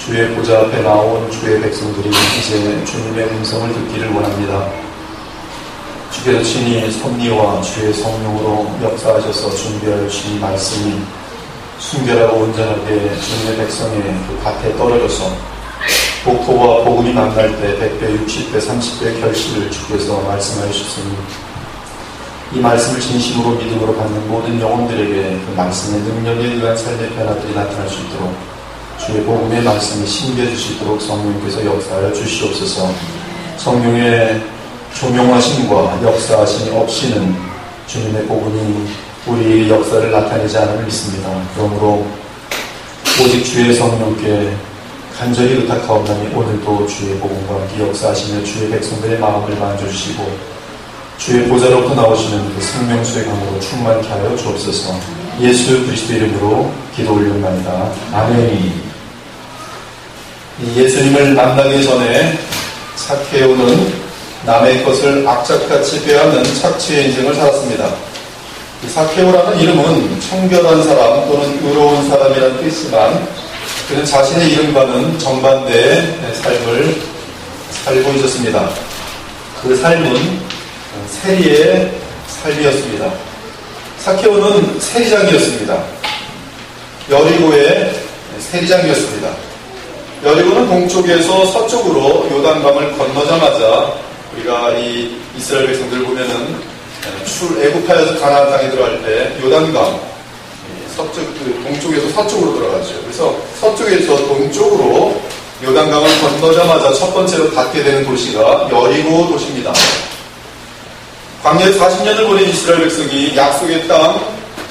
주의 보좌 앞에 나온 주의 백성들이 이제 주님의 음성을 듣기를 원합니다. 주께서 친히 섭리와 주의 성령으로 역사하셔서 준비하여 주신 말씀이 순결하고 온전하게 주님의 백성의 그 밭에 떨어져서 복토와 복음이 만날 때 100배, 60배, 30배 결실을 주께서 말씀하여 주셨으니 이 말씀을 진심으로 믿음으로 받는 모든 영혼들에게 그 말씀의 능력에 의한 삶의 변화들이 나타날 수 있도록 주의 복음의 말씀이 심겨질 수 있도록 성령께서 역사하여 주시옵소서. 성령의 조명하심과 역사하심이 없이는 주님의 복음이 우리 역사를 나타내지 않음을 믿습니다. 그러므로 오직 주의 성령께 간절히 의탁하옵나니 오늘도 주의 복음과 함께 역사하시며 주의 백성들의 마음을 만져주시고 주의 보좌로부터 나오시는 그 생명수의 강으로 충만케 하여 주옵소서. 예수 그리스도 이름으로 기도 올려옵나이다. 아멘. 예수님을 만나기 전에 삭개오는 남의 것을 악착같이 빼앗는 착취의 인생을 살았습니다. 이 삭개오라는 이름은 청결한 사람 또는 의로운 사람이라는 뜻이지만 그는 자신의 이름과는 정반대의 삶을 살고 있었습니다. 그 삶은 세리의 삶이었습니다. 삭개오는 세리장이었습니다. 여리고의 세리장이었습니다. 여리고는 동쪽에서 서쪽으로 요단강을 건너자마자 우리가 이 이스라엘 백성들 보면은 애굽하여서 가나안 땅에 들어갈 때 요단강 동쪽에서 서쪽으로 들어가죠. 그래서 서쪽에서 동쪽으로 요단강을 건너자마자 첫 번째로 닿게 되는 도시가 여리고 도시입니다. 광야에 40년을 보낸 이스라엘 백성이 약속의 땅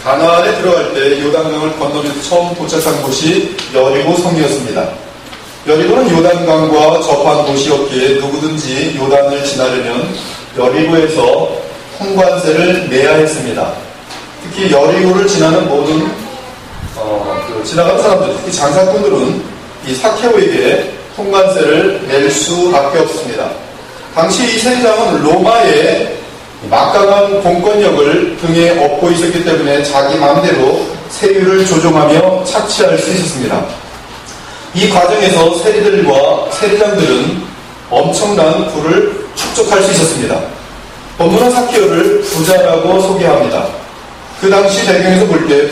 가나안에 들어갈 때 요단강을 건너면서 처음 도착한 곳이 여리고 성이었습니다. 여리고는 요단강과 접한 도시였기에 누구든지 요단을 지나려면 여리고에서 통관세를 내야 했습니다. 특히 여리고를 지나는 모든 지나가는 사람들, 특히 장사꾼들은 이 삭개오에게 통관세를 낼 수밖에 없습니다. 당시 이 세리장은 로마의 막강한 공권력을 등에 업고 있었기 때문에 자기 마음대로 세율을 조정하며 착취할 수 있었습니다. 이 과정에서 세리들과 세리장들은 엄청난 부를 축적할 수 있었습니다. 본문은 삭개오를 부자라고 소개합니다. 그 당시 배경에서 볼 때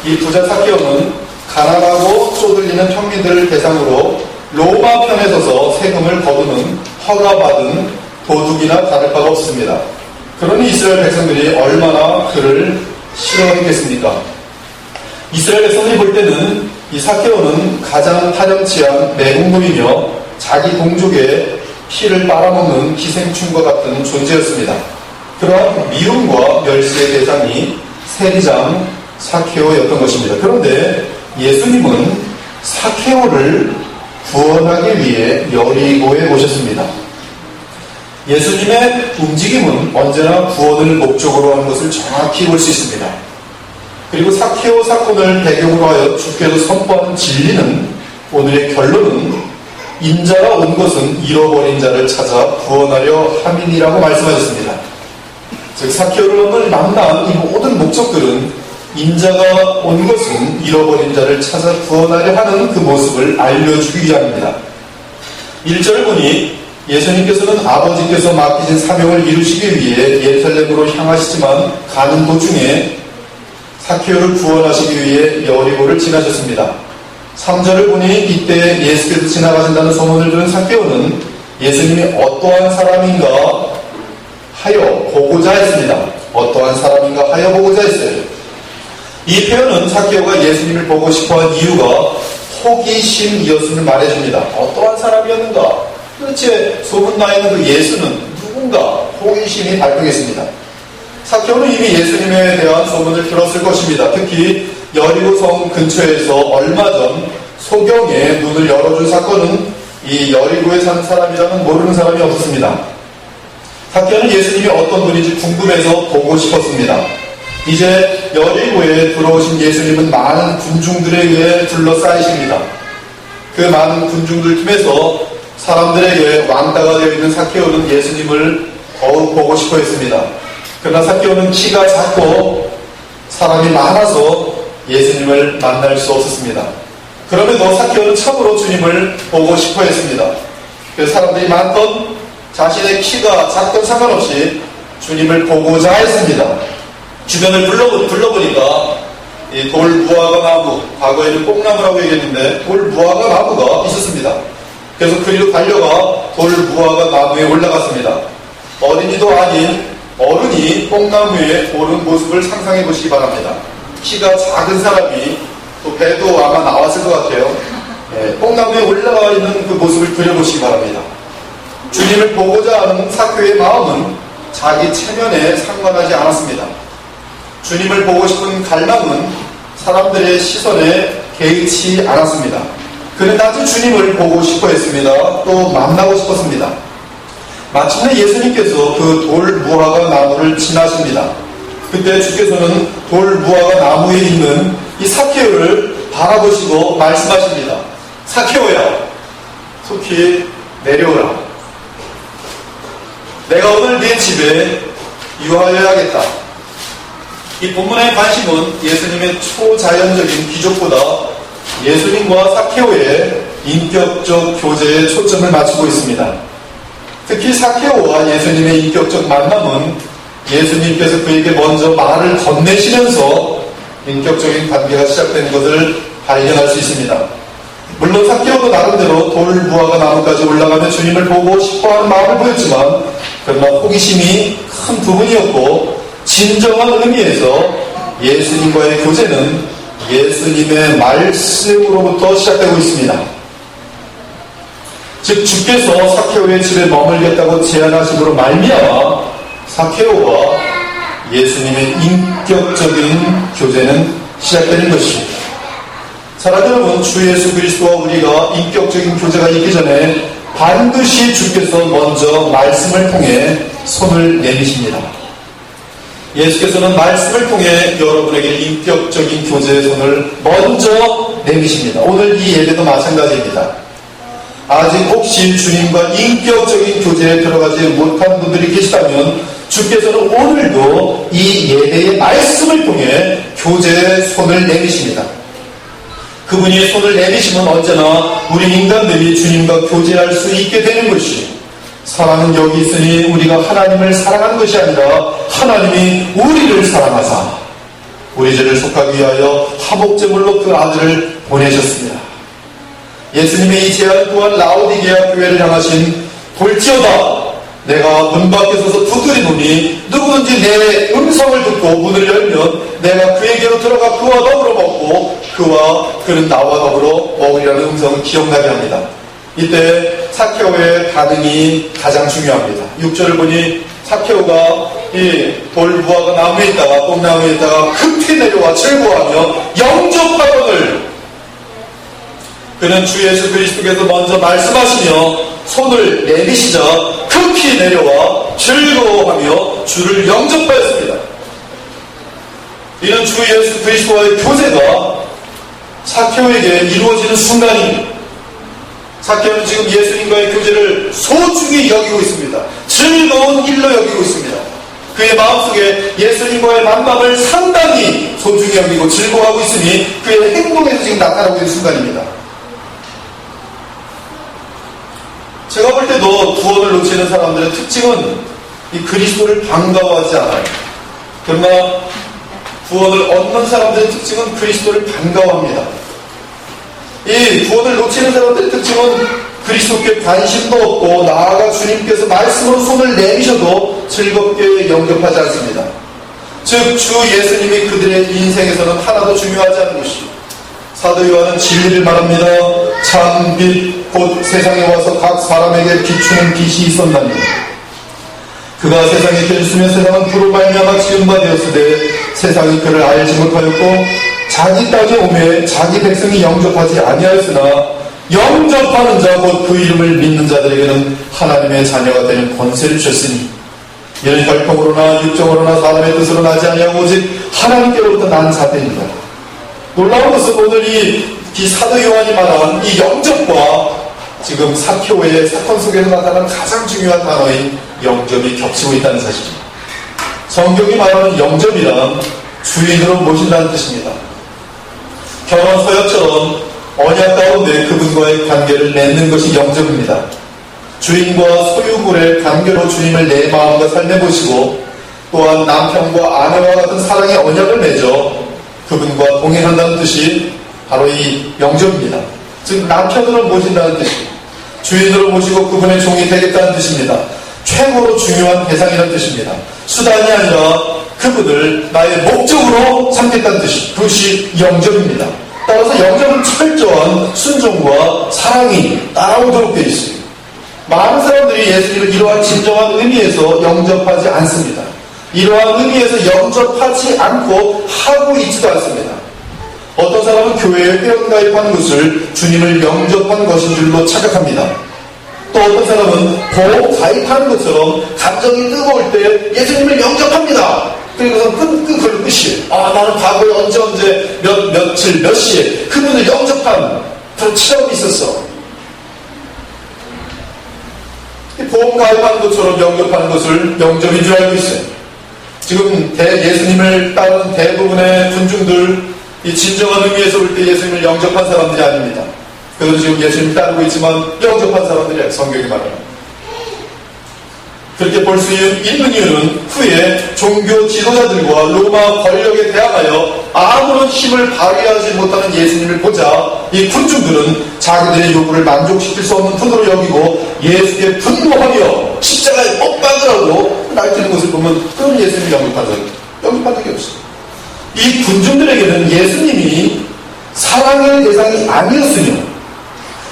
이 부자 삭개오는 가난하고 쪼들리는 평민들을 대상으로 로마 편에 서서 세금을 거두는 허가받은 도둑이나 다를 바가 없습니다. 그러니 이스라엘 백성들이 얼마나 그를 싫어했겠습니까? 이스라엘 백성들이 볼 때는 이 삭개오는 가장 파렴치한 매국노이며 자기 동족의 피를 빨아먹는 기생충과 같은 존재였습니다. 그러한 미움과 멸시의 대상이 세리장 삭개오였던 것입니다. 그런데 예수님은 삭개오를 구원하기 위해 여리고에 오셨습니다. 예수님의 움직임은 언제나 구원을 목적으로 하는 것을 정확히 볼 수 있습니다. 그리고 삭개오 사건을 배경으로 하여 주께서 선포하는 진리는 오늘의 결론은 인자가 온 것은 잃어버린 자를 찾아 구원하려 함이니라고 말씀하셨습니다. 즉 삭개오를 오늘 만난 이 모든 목적들은 인자가 온 것은 잃어버린 자를 찾아 구원하려 하는 그 모습을 알려주기 위함입니다. 1절을 보니 예수님께서는 아버지께서 맡기신 사명을 이루시기 위해 예루살렘으로 향하시지만 가는 도중에 삭개오를 구원하시기 위해 여리고를 지나셨습니다. 3절을 보니 이때 예수께서 지나가신다는 소문을 들은 삭개오는 예수님이 어떠한 사람인가 하여 보고자 했습니다. 어떠한 사람인가 하여 보고자 했어요. 이 표현은 삭개오가 예수님을 보고 싶어한 이유가 호기심이었음을 말해줍니다. 어떠한 사람이었는가? 도대체 소문나 있는 그 예수는 누군가? 호기심이 발동했습니다. 삭개오는 이미 예수님에 대한 소문을 들었을 것입니다. 특히 여리고성 근처에서 얼마 전 소경에 눈을 열어준 사건은 이 여리고에 사는 사람이라면 모르는 사람이 없었습니다. 삭개오는 예수님이 어떤 분인지 궁금해서 보고 싶었습니다. 이제 여리고에 들어오신 예수님은 많은 군중들에 의해 둘러싸이십니다. 그 많은 군중들 틈에서 사람들에게 왕따가 되어 있는 삭개오는 예수님을 더욱 보고 싶어 했습니다. 그러나 삭개오는 키가 작고 사람이 많아서 예수님을 만날 수 없었습니다. 그럼에도 사케오는 참으로 주님을 보고 싶어 했습니다. 그래서 사람들이 많던 자신의 키가 작던 상관없이 주님을 보고자 했습니다. 주변을 둘러보니까 이 돌무화과 나무, 과거에는 뽕나무라고 얘기했는데 돌무화과 나무가 있었습니다. 그래서 그리로 달려가 돌무화과 나무에 올라갔습니다. 어린이도 아닌 어른이 뽕나무에 오른 모습을 상상해 보시기 바랍니다. 키가 작은 사람이 또 배도 아마 나왔을 것 같아요. 뽕나무에 올라가 있는 그 모습을 그려보시기 바랍니다. 주님을 보고자 하는 사케오의 마음은 자기 체면에 상관하지 않았습니다. 주님을 보고 싶은 갈망은 사람들의 시선에 개의치 않았습니다. 그는 단지 주님을 보고 싶어 했습니다. 또 만나고 싶었습니다. 마침내 예수님께서 그 돌무화과 나무를 지나십니다. 그때 주께서는 돌무화과 나무에 있는 이 사케오를 바라보시고 말씀하십니다. 사케오야, 속히 내려오라. 내가 오늘 네 집에 유하여야겠다. 이 본문의 관심은 예수님의 초자연적인 기적보다 예수님과 사케오의 인격적 교제에 초점을 맞추고 있습니다. 특히 사케오와 예수님의 인격적 만남은 예수님께서 그에게 먼저 말을 건네시면서 인격적인 관계가 시작된 것을 발견할 수 있습니다. 물론 사케오도 나름대로 돌무화과 나무까지 올라가며 주님을 보고 싶어하는 마음을 보였지만 그러나 호기심이 큰 부분이었고 진정한 의미에서 예수님과의 교제는 예수님의 말씀으로부터 시작되고 있습니다. 즉 주께서 사케오의 집에 머물겠다고 제안하심으로 말미암아 사케오와 예수님의 인격적인 교제는 시작되는 것입니다. 사랑하는 여러분, 주 예수 그리스도와 우리가 인격적인 교제가 있기 전에 반드시 주께서 먼저 말씀을 통해 손을 내미십니다. 예수께서는 말씀을 통해 여러분에게 인격적인 교제의 손을 먼저 내미십니다. 오늘 이 예배도 마찬가지입니다. 아직 혹시 주님과 인격적인 교제에 들어가지 못한 분들이 계시다면 주께서는 오늘도 이 예배의 말씀을 통해 교제의 손을 내미십니다. 그분이 손을 내미시면 언제나 우리 인간들이 주님과 교제할 수 있게 되는 것이, 사랑은 여기 있으니 우리가 하나님을 사랑하는 것이 아니라 하나님이 우리를 사랑하사 우리 죄를 속하기 위하여 화목제물로 그 아들을 보내셨습니다. 예수님의 이 제안 또한 라오디게아 교회를 향하신 볼지어다 내가 문 밖에 서서 두드리노니 누구든지 내 음성을 듣고 문을 열면 내가 그에게로 들어가 그와 더불어 먹고 그는 나와 더불어 먹으리라는 음성을 기억나게 합니다. 이때 사케오의 반응이 가장 중요합니다. 6절을 보니 사케오가 이 돌무화과 나무에 있다가 뽕나무에 있다가 급히 내려와 즐거워하며 영접하거늘 그는 주 예수 그리스도께서 먼저 말씀하시며 손을 내미시자 급히 내려와 즐거워하며 주를 영접하였습니다. 이는 주 예수 그리스도와의 교제가 사케오에게 이루어지는 순간입니다. 사케오는 지금 예수님과의 교제를 소중히 여기고 있습니다. 즐거운 일로 여기고 있습니다. 그의 마음속에 예수님과의 만남을 상당히 소중히 여기고 즐거워하고 있으니 그의 행동에서 지금 나타나고 있는 순간입니다. 제가 볼 때도 구원을 놓치는 사람들의 특징은 이 그리스도를 반가워하지 않아요. 그러나 구원을 얻는 사람들의 특징은 그리스도를 반가워합니다. 이 구원을 놓치는 사람들의 특징은 그리스도께 관심도 없고 나아가 주님께서 말씀으로 손을 내미셔도 즐겁게 영접하지 않습니다. 즉 주 예수님이 그들의 인생에서는 하나도 중요하지 않은 것이, 사도 요한은 진리를 말합니다. 참 빛 곧 세상에 와서 각 사람에게 비추는 빛이 있었나니 그가 세상에 계셨으며 세상은 그로 말미암아 지은 바 되었으되 세상이 그를 알지 못하였고 자기 땅에 오매 자기 백성이 영접하지 아니하였으나 영접하는 자 곧 그 이름을 믿는 자들에게는 하나님의 자녀가 되는 권세를 주셨으니 이는 혈통으로나 육정으로나 사람의 뜻으로 나지 아니하고 오직 하나님께로부터 난 자들입니다. 놀라운 것은 오늘 이 사도 요한이 말한 이 영접과 지금 사케오의 사건 속에서 나타난 가장 중요한 단어인 영접이 겹치고 있다는 사실입니다. 성경이 말하는 영접이란 주인으로 모신다는 뜻입니다. 결혼 서약처럼 언약 가운데 그분과의 관계를 맺는 것이 영접입니다. 주인과 소유물의 관계로 주님을 내 마음과 삶에 보시고 또한 남편과 아내와 같은 사랑의 언약을 맺어 그분과 동행한다는 뜻이 바로 이 영접입니다. 즉 남편으로 모신다는 뜻이 주인으로 모시고 그분의 종이 되겠다는 뜻입니다. 최고로 중요한 대상이라는 뜻입니다. 수단이 아니라 그분을 나의 목적으로 삼겠다는 뜻이 그것이 영접입니다. 따라서 영접은 철저한 순종과 사랑이 따라오도록 되어 있습니다. 많은 사람들이 예수님을 이러한 진정한 의미에서 영접하지 않습니다. 이러한 의미에서 영접하지 않고 하고 있지도 않습니다. 어떤 사람은 교회에 회원가입한 것을 주님을 영접한 것인 줄로 착각합니다. 또 어떤 사람은 보험 가입하는 것처럼 감정이 뜨거울 때 예수님을 영접합니다. 그리고서 그걸로 끝이에요. 나는 과거에 언제 며칠 몇 시에 그분을 영접한 그런 체험이 있었어. 보험 가입하는 것처럼 영접하는 것을 영접인 줄 알고 있어요. 지금 예수님을 따르는 대부분의 군중들 이 진정한 의미에서 볼 때 예수님을 영접한 사람들이 아닙니다. 그래서 지금 예수님을 따르고 있지만 영접한 사람들이야. 성경이 말합니다. 그렇게 볼 수 있는 이유는 후에 종교 지도자들과 로마 권력에 대항하여 아무런 힘을 발휘하지 못하는 예수님을 보자 이 군중들은 자기들의 요구를 만족시킬 수 없는 분으로 여기고 예수께 분노하며 십자가에 못 박으라고 날뛰는 것을 보면 그런 예수님을 영접한 적이 없어요. 이 군중들에게는 예수님이 사랑의 대상이 아니었으며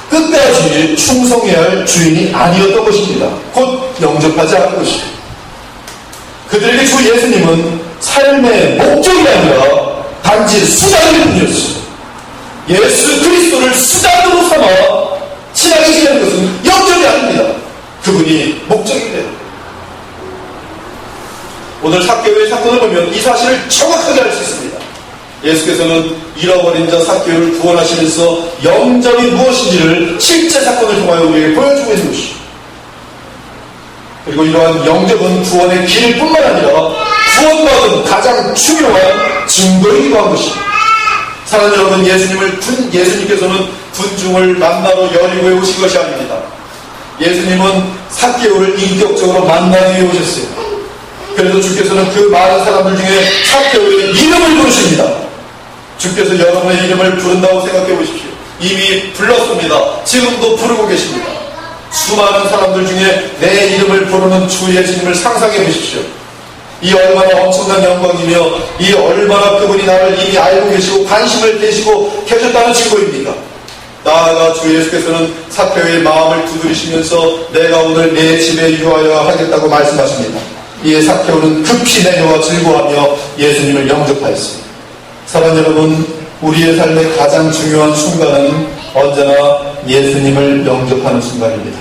끝까지 충성해야 할 주인이 아니었던 것입니다. 곧 영접하지 않은 것입니다. 그들에게 주 예수님은 삶의 목적이 아니라 단지 수단일 뿐이었어요. 예수 그리스도를 수단으로 삼아 친하게 지내는 것은 영접이 아닙니다. 그분이 목적인데요. 오늘 삭개오의 사건을 보면 이 사실을 정확하게 알 수 있습니다. 예수께서는 잃어버린 자 삭개오를 구원하시면서 영접이 무엇인지를 실제 사건을 통하여 우리에게 보여주고 있는 것이죠. 그리고 이러한 영접은 구원의 길뿐만 아니라 구원받은 가장 중요한 증거이기도 한 것입니다. 사랑하는 여러분, 예수님께서는 군중을 만나러 여리고에 오신 것이 아닙니다. 예수님은 삭개오를 인격적으로 만나기 위해 오셨어요. 그래서 주께서는 그 많은 사람들 중에 삭개오의 이름을 부르십니다. 주께서 여러분의 이름을 부른다고 생각해 보십시오. 이미 불렀습니다. 지금도 부르고 계십니다. 수많은 사람들 중에 내 이름을 부르는 주 예수님을 상상해 보십시오. 이 얼마나 엄청난 영광이며 이 얼마나 그분이 나를 이미 알고 계시고 관심을 계시고 계셨다는 증거입니다. 나아가 주 예수께서는 삭개오의 마음을 두드리시면서 내가 오늘 내 집에 유하여 하겠다고 말씀하십니다. 이에 삭개오는 급히 내려와 즐거워하며 예수님을 영접하였습니다. 사랑하는 여러분, 우리의 삶의 가장 중요한 순간은 언제나 예수님을 영접하는 순간입니다.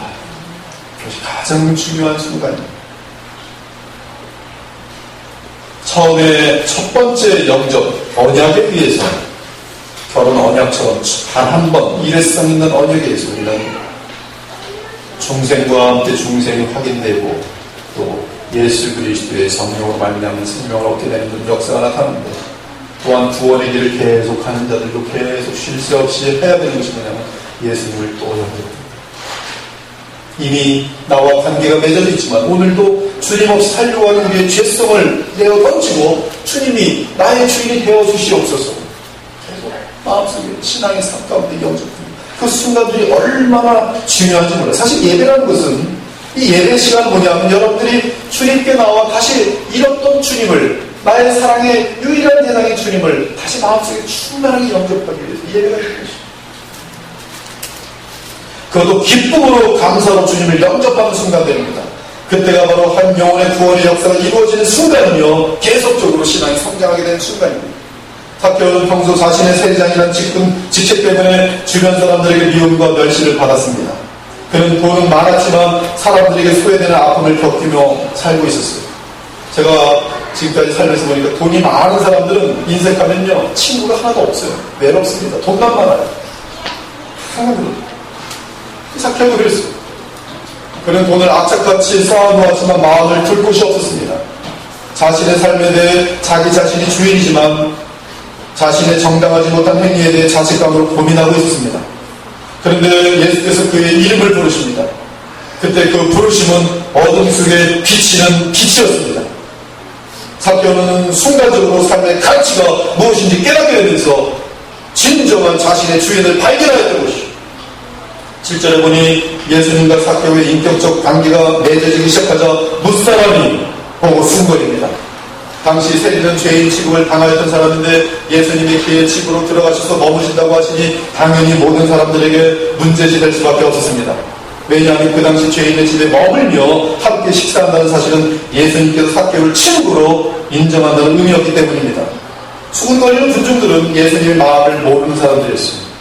그것이 가장 중요한 순간입니다. 처음에 첫 번째 영접, 언약에 의해서 결혼 언약처럼 단 한 번 일회성 있는 언약에 의해서 우리는 중생과 함께 중생이 확인되고 또 예수 그리스도의 성령으로 말미암은 생명을 얻게 되는 역사가 나타납니다. 또한 구원의 길을 계속 가는 자들도 계속 쉴 새 없이 해야 되는 것이 뭐냐면 예수님을 또 영접합니다. 이미 나와 관계가 맺어져 있지만 오늘도 주님 없이 살려고 하는 우리의 죄성을 내어 던지고 주님이 나의 주인이 되어 주시옵소서. 계속 마음속에 신앙의 삶 가운데 영접합니다. 그 순간들이 얼마나 중요한지 몰라요. 사실 예배라는 것은 이 예배 시간은 뭐냐면 여러분들이 주님께 나와 다시 잃었던 주님을 나의 사랑의 유일한 대상의 주님을 다시 마음속에 충만하게 영접하기 위해서 예배가 있는 것입니다. 그것도 기쁨으로 감사로 주님을 영접하는 순간들입니다. 그때가 바로 한 영혼의 구원의 역사가 이루어지는 순간이며 계속적으로 신앙이 성장하게 되는 순간입니다. 삭개오는 평소 자신의 세리장이라는 직책 때문에 주변 사람들에게 미움과 멸시를 받았습니다. 그는 돈은 많았지만 사람들에게 소외되는 아픔을 겪으며 살고 있었어요. 제가 지금까지 살면서 보니까 돈이 많은 사람들은 인색하면요 친구가 하나도 없어요. 외롭습니다. 돈만 많아요. 하나도. 삭개오도 그랬어요. 그는 돈을 악착같이 쌓아놓았지만 마음을 둘 곳이 없었습니다. 자신의 삶에 대해 자기 자신이 주인이지만 자신의 정당하지 못한 행위에 대해 자책감으로 고민하고 있었습니다. 그런데 예수께서 그의 이름을 부르십니다. 그때 그 부르심은 어둠 속에 비치는 빛이었습니다. 삭개오는 순간적으로 삶의 가치가 무엇인지 깨닫게 되면서 진정한 자신의 주인을 발견하였던 것이죠. 7절에 보니 예수님과 삭개오의 인격적 관계가 맺어지기 시작하자 무사람이 보고 숨거립니다. 당시 세리는 죄인 취급을 당하였던 사람인데 예수님이 그의 집으로 들어가셔서 머무신다고 하시니 당연히 모든 사람들에게 문제시 될 수밖에 없었습니다. 왜냐하면 그 당시 죄인의 집에 머물며 함께 식사한다는 사실은 예수님께서 삭개오를 친구로 인정한다는 의미였기 때문입니다. 수군거리는 군중들은 예수님의 마음을 모르는 사람들이었습니다.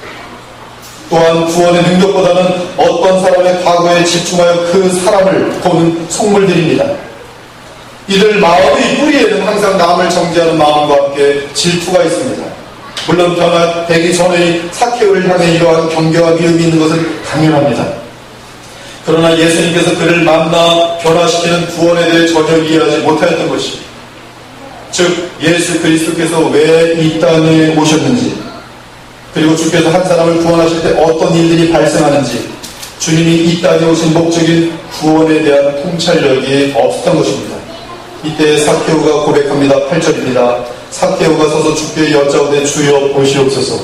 또한 구원의 능력보다는 어떤 사람의 과거에 집중하여 그 사람을 보는 속물들입니다. 이들 마음의 뿌리에는 항상 남을 정죄하는 마음과 함께 질투가 있습니다. 물론 변화되기 전의 삭개오를 향해 이러한 경계와 미움이 있는 것은 당연합니다. 그러나 예수님께서 그를 만나 변화시키는 구원에 대해 전혀 이해하지 못하였던 것이, 즉 예수 그리스도께서 왜 이 땅에 오셨는지, 그리고 주께서 한 사람을 구원하실 때 어떤 일들이 발생하는지, 주님이 이 땅에 오신 목적인 구원에 대한 통찰력이 없었던 것입니다. 이때 삭개오가 고백합니다. 8절입니다. 삭개오가 서서 주께 여짜오되 주여 보시옵소서.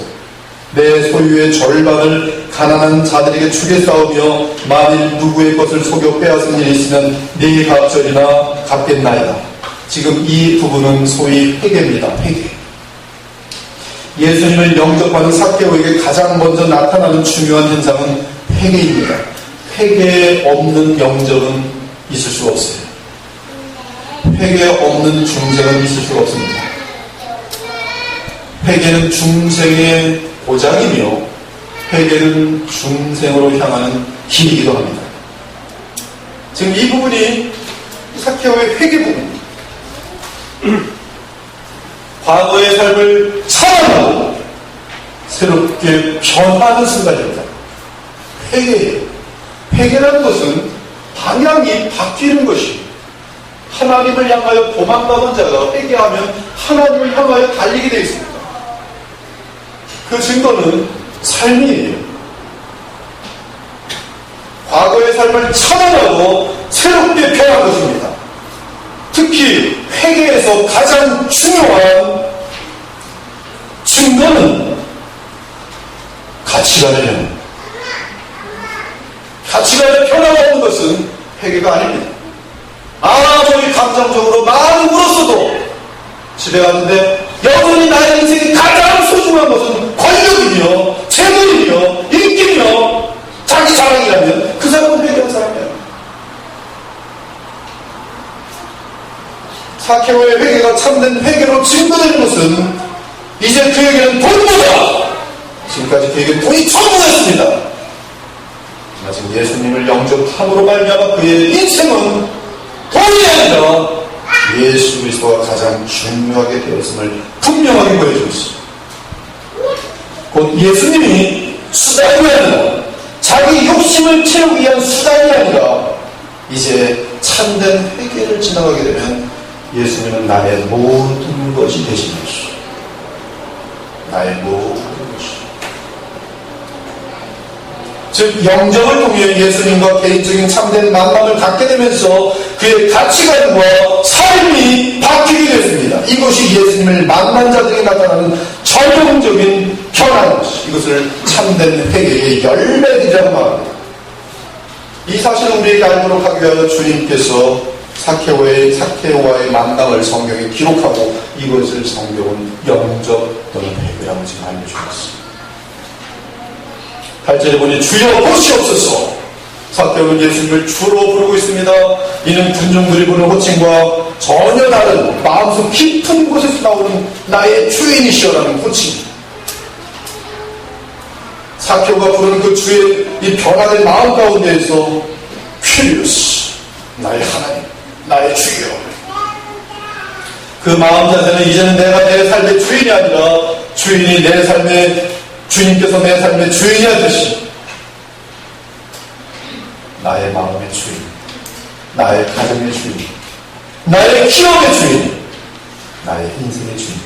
내 소유의 절반을 가난한 자들에게 주겠사오며 만일 누구의 것을 속여 빼앗은 일이 있으면 네 갑절이나 갚겠나이다. 지금 이 부분은 소위 회개입니다. 회개. 예수님을 영접하는 삭개오에게 가장 먼저 나타나는 중요한 현상은 회개입니다. 회개 없는 영접은 있을 수가 없어요. 회개 없는 중생은 있을 수가 없습니다. 회개는 중생의 보장이며 회개는 중생으로 향하는 길이기도 합니다. 지금 이 부분이 삭개오의 회개 부분입니다. 과거의 삶을 차단하고 새롭게 변하는 순간입니다. 회개예요. 회개라는 것은 방향이 바뀌는 것입니다. 하나님을 향하여 도망가던 자가 회개하면 하나님을 향하여 달리게 되어 있습니다. 그 증거는 삶이에요. 과거의 삶을 차단하고 새롭게 변한 것입니다. 특히 회개에서 가장 중요한 증거는 가치관이에요. 가치관의 변화가 없는 것은 회개가 아닙니다. 저희 감정적으로 많이 울었어도 집에 갔는데 여전히 나의 인생에 가장 소중한 것은 권력이며 재물이며 인기며 자기 자랑이라면 그 사람은 회개한 사람이에요. 삭개오의 회개가 참된 회개로 증거되는 것은 이제 그에게는 돈보다, 지금까지 그에게는 돈이 전부였습니다. 지금 예수님을 영접함으로 말미암아 그의 인생은 돈이 아니라 예수 그리스도가 가장 중요하게 되었음을 분명하게 보여주고 있습니다. 곧 예수님이 수단이 아니라, 자기 욕심을 채우기 위한 수단이 아니라, 이제 참된 회개를 지나가게 되면 예수님은 나의 모든 것이 되신 것이죠. 나의 모든 것이. 즉 영접을 통해 예수님과 개인적인 참된 만남을 갖게 되면서 그의 가치관과 삶이 바뀌게 됐습니다. 이것이 예수님을 만난 자들에게 나타나는 절정적인 변화인 것이, 이것을 참된 회개의 열매이라고 말합니다. 이 사실을 우리에게 알도록 하기 위하여 주님께서 삭개오와의 만남을 성경에 기록하고 이것을 성경은 영접 또는 회개라고 지금 알려주었습니다. 8절에 보니 주여 보시옵소서. 삭개오는 예수님을 주로 부르고 있습니다. 이는 군중들이 부르는 호칭과 전혀 다른 마음속 깊은 곳에서 나오는 나의 주인이시여라는 호칭입니다. 삭개오가 부르는 그 주의 이 변화된 마음 가운데에서 퀴리오스, 나의 하나님, 나의 주여. 그 마음 자세는 이제는 내가 내 삶의 주인이 아니라 주인이 내 삶의, 주님께서 내 삶의 주인이 하듯이 나의 마음의 주인, 나의 가정의 주인, 나의 기업의 주인, 나의 인생의 주인,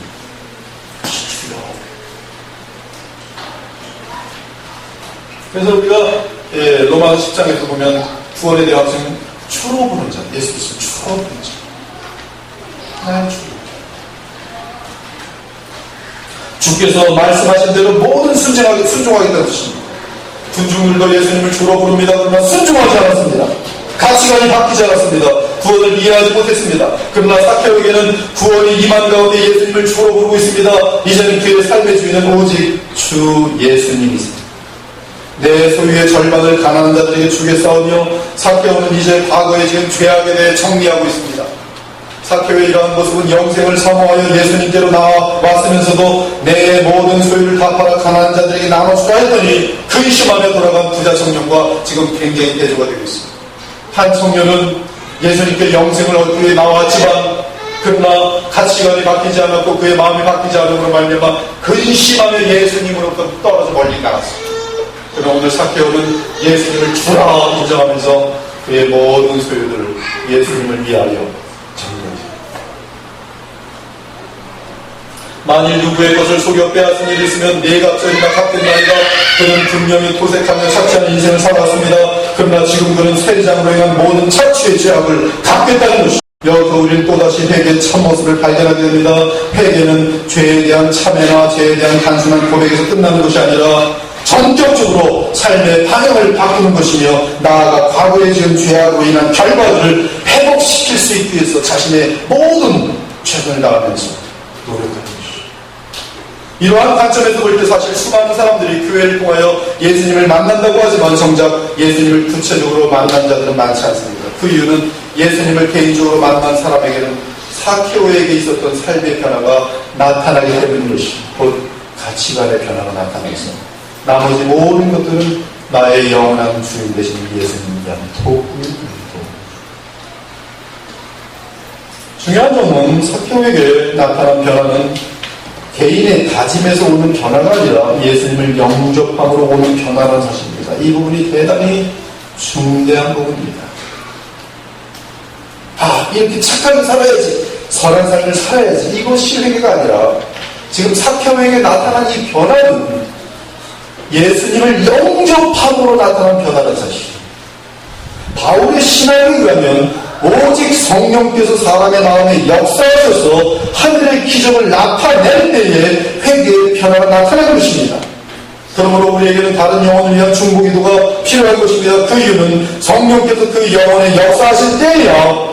주여. 그래서 우리가 로마서 10장에서 보면 구원에 대한 학생은 주로 부른 자, 예수 그리스도 주로 부른 자. 하나의 주로. 주께서 말씀하신 대로 모든 순종하겠다고 하십니다. 군중들도 예수님을 주로 부릅니다. 그러나 순종하지 않았습니다. 가치관이 바뀌지 않았습니다. 구원을 이해하지 못했습니다. 그러나 삭개오에게는 구원이 임한 가운데 예수님을 주로 부르고 있습니다. 이제는 그의 삶의 주인은 오직 주 예수님이십니다. 내 소유의 절반을 가난한 자들에게 주겠사오며 삭개오는 이제 과거에 지은 죄악에 대해 정리하고 있습니다. 삭개오의 이러한 모습은 영생을 사모하여 예수님께로 나왔으면서도 내 모든 소유를 다 팔아 가난한 자들에게 나눠주라 했더니 근심하며 돌아간 부자 청년과 지금 굉장히 대조가 되고 있습니다. 한 청년은 예수님께 영생을 얻기 위해 나왔지만 그러나 가치관이 바뀌지 않았고 그의 마음이 바뀌지 않음으로 말미암아 근심하며 예수님으로부터 떨어져 멀리 나갔습니다. 그러나 오늘 삭개오는 예수님을 주라 인정하면서 그의 모든 소유들을 예수님을 위하여 정리합니다. 만일 누구의 것을 속여 빼앗은 일이 있으면 네 갑절이나 갚겠나이다. 그는 분명히 도색하며 착취하는 인생을 살아왔습니다. 그러나 지금 그는 세리장으로 인한 모든 착취의 죄악을 갚겠다는 것입니다. 여기서 우리는 또다시 회개의 참모습을 발견하게 됩니다. 회개는 죄에 대한 참회나 죄에 대한 단순한 고백에서 끝나는 것이 아니라 전격적으로 삶의 방향을 바꾸는 것이며 나아가 과거에 지은 죄악으로 인한 결과들을 회복시킬 수 있기 위해서 자신의 모든 최선을 다하면서 노력하는 것입니다. 이러한 관점에서 볼 때 사실 수많은 사람들이 교회를 통하여 예수님을 만난다고 하지만 정작 예수님을 구체적으로 만난 자들은 많지 않습니다. 그 이유는 예수님을 개인적으로 만난 사람에게는 삭개오에게 있었던 삶의 변화가 나타나기 때문인 것입니다. 곧 가치관의 변화가 나타나서 나머지 모든 것들은 나의 영원한 주인 되신 예수님을 위한 도구입니다. 중요한 점은 삭개오에게 나타난 변화는 개인의 다짐에서 오는 변화가 아니라 예수님을 영접함으로 오는 변화라는 사실입니다. 이 부분이 대단히 중대한 부분입니다. 이렇게 착하게 살아야지, 선한 삶을 살아야지, 이것이 회개가 아니라 지금 삭개오에게 나타난 이 변화는 예수님을 영접함으로 나타난 변화라는 사실입니다. 바울의 신앙에 의하면 오직 성령께서 사람의 마음에 역사하셔서 하늘의 기적을 나타낼 때에 회개의 변화가 나타나는 것입니다. 그러므로 우리에게는 다른 영혼을 위한 중보기도가 필요한 것입니다. 그 이유는 성령께서 그 영혼에 역사하실 때에야